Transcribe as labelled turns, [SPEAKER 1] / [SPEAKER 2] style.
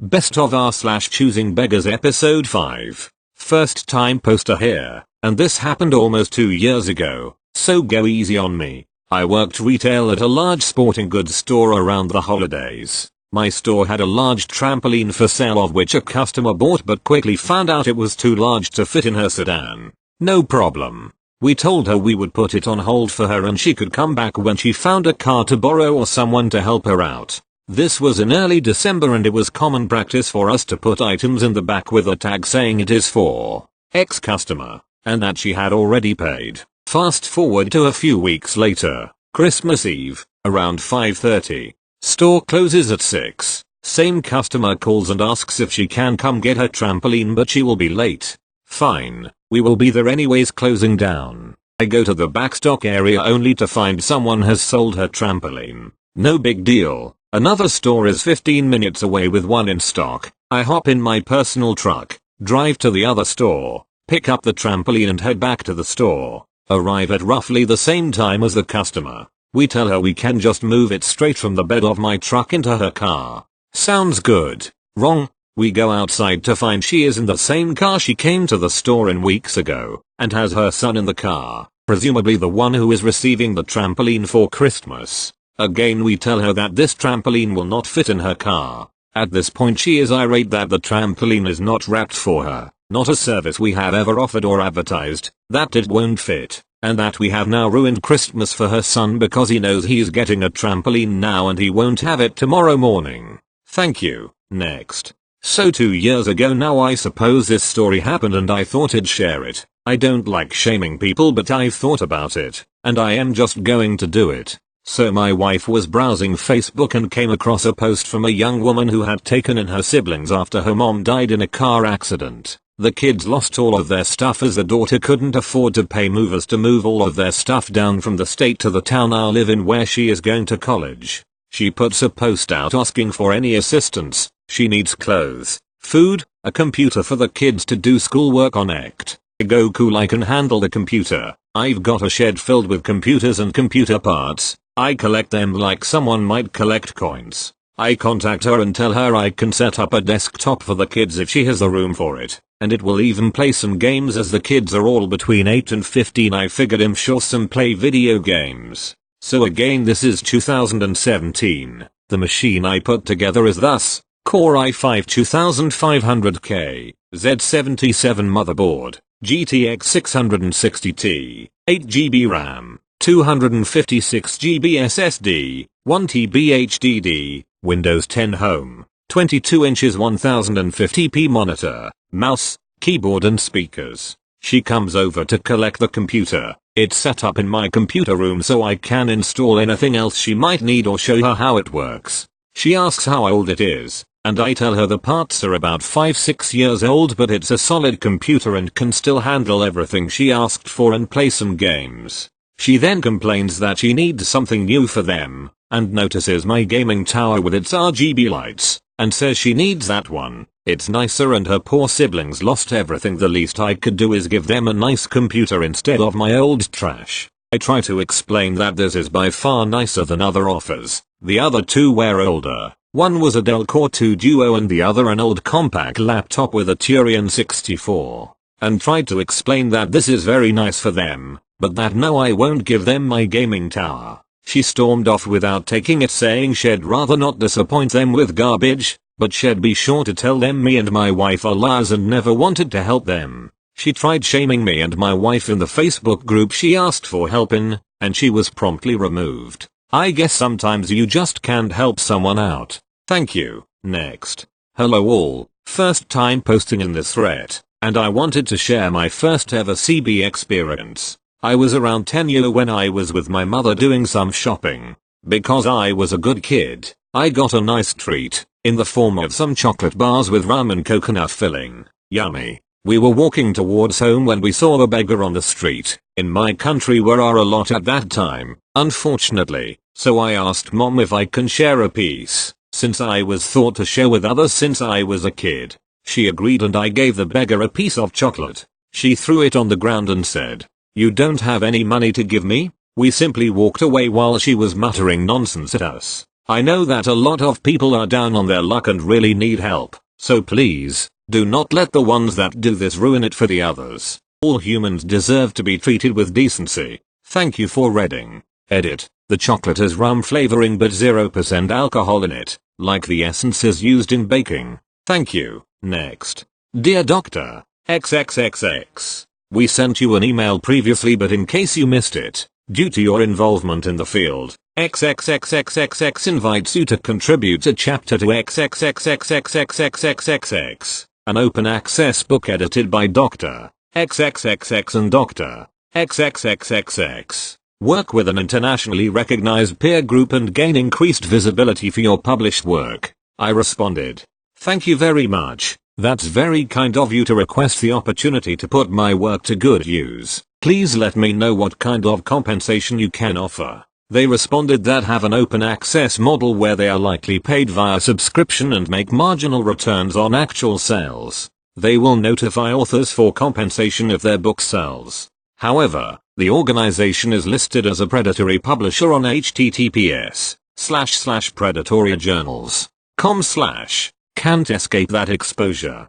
[SPEAKER 1] Best of r slash choosing beggars episode 5. First time poster here, and this happened almost 2 years ago, so go easy on me. I worked retail at a large sporting goods store around the holidays. My store had a large trampoline for sale of which a customer bought but quickly found out it was too large to fit in her sedan. No problem. We told her we would put it on hold for her and she could come back when she found a car to borrow or someone to help her out. This was in early December and it was common practice for us to put items in the back with a tag saying it is for ex-customer, and that she had already paid. Fast forward to a few weeks later, Christmas Eve, around 5:30. Store closes at 6. Same customer calls and asks if she can come get her trampoline but she will be late. Fine, we will be there anyways, closing down. I go to the back stock area only to find someone has sold her trampoline. No big deal. Another store is 15 minutes away with one in stock. I hop in my personal truck, drive to the other store, pick up the trampoline and head back to the store. Arrive at roughly the same time as the customer. We tell her we can just move it straight from the bed of my truck into her car. Sounds good. Wrong. We go outside to find she is in the same car she came to the store in weeks ago, and has her son in the car, presumably the one who is receiving the trampoline for Christmas. Again we tell her that this trampoline will not fit in her car. At this point she is irate that the trampoline is not wrapped for her, not a service we have ever offered or advertised, that it won't fit, and that we have now ruined Christmas for her son because he knows he's getting a trampoline now and he won't have it tomorrow morning. Thank you. Next. So 2 years ago now I suppose this story happened and I thought I'd share it. I don't like shaming people but I've thought about it, and I am just going to do it. So my wife was browsing Facebook and came across a post from a young woman who had taken in her siblings after her mom died in a car accident. The kids lost all of their stuff as the daughter couldn't afford to pay movers to move all of their stuff down from the state to the town I live in where she is going to college. She puts a post out asking for any assistance. She needs clothes, food, a computer for the kids to do schoolwork on. Go cool, I can handle the computer. I've got a shed filled with computers and computer parts. I collect them like someone might collect coins. I contact her and tell her I can set up a desktop for the kids if she has the room for it, and it will even play some games as the kids are all between 8 and 15. I figured I'm sure some play video games. So again this is 2017. The machine I put together is thus: Core i5 2500K, Z77 motherboard, GTX 660Ti, 8GB RAM, 256GB SSD, 1TB HDD, Windows 10 Home, 22 inches 1050p monitor, mouse, keyboard and speakers. She comes over to collect the computer. It's set up in my computer room so I can install anything else she might need or show her how it works. She asks how old it is, and I tell her the parts are about 5-6 years old but it's a solid computer and can still handle everything she asked for and play some games. She then complains that she needs something new for them, and notices my gaming tower with its RGB lights, and says she needs that one. It's nicer and her poor siblings lost everything. The least I could do is give them a nice computer instead of my old trash. I try to explain that this is by far nicer than other offers. The other two were older. One was a Dell Core 2 Duo and the other an old compact laptop with a Turian 64. And tried to explain that this is very nice for them, but that no, I won't give them my gaming tower. She stormed off without taking it, saying she'd rather not disappoint them with garbage, but she'd be sure to tell them me and my wife are liars and never wanted to help them. She tried shaming me and my wife in the Facebook group she asked for help in, and she was promptly removed. I guess sometimes you just can't help someone out. Thank you. Next. Hello all, first time posting in this thread, and I wanted to share my first ever CB experience. I was around 10 years when I was with my mother doing some shopping. Because I was a good kid, I got a nice treat, in the form of some chocolate bars with rum and coconut filling. Yummy. We were walking towards home when we saw a beggar on the street. In my country there are a lot at that time, unfortunately, so I asked mom if I can share a piece, since I was thought to share with others since I was a kid. She agreed and I gave the beggar a piece of chocolate. She threw it on the ground and said, "You don't have any money to give me?" We simply walked away while she was muttering nonsense at us. I know that a lot of people are down on their luck and really need help, so please, do not let the ones that do this ruin it for the others. All humans deserve to be treated with decency. Thank you for reading. Edit. The chocolate has rum flavoring but 0% alcohol in it, like the essences used in baking. Thank you. Next. Dear Dr. XXXX. We sent you an email previously, but in case you missed it, due to your involvement in the field, XXXXXX invites you to contribute a chapter to XXXXXXXXXX, an open access book edited by Dr. XXXX and Dr. XXXXX. Work with an internationally recognized peer group and gain increased visibility for your published work. I responded. Thank you very much. That's very kind of you to request the opportunity to put my work to good use. Please let me know what kind of compensation you can offer. They responded that have an open access model where they are likely paid via subscription and make marginal returns on actual sales. They will notify authors for compensation if their book sells. However, the organization is listed as a predatory publisher on https://predatoryjournals.com/. Can't escape that exposure.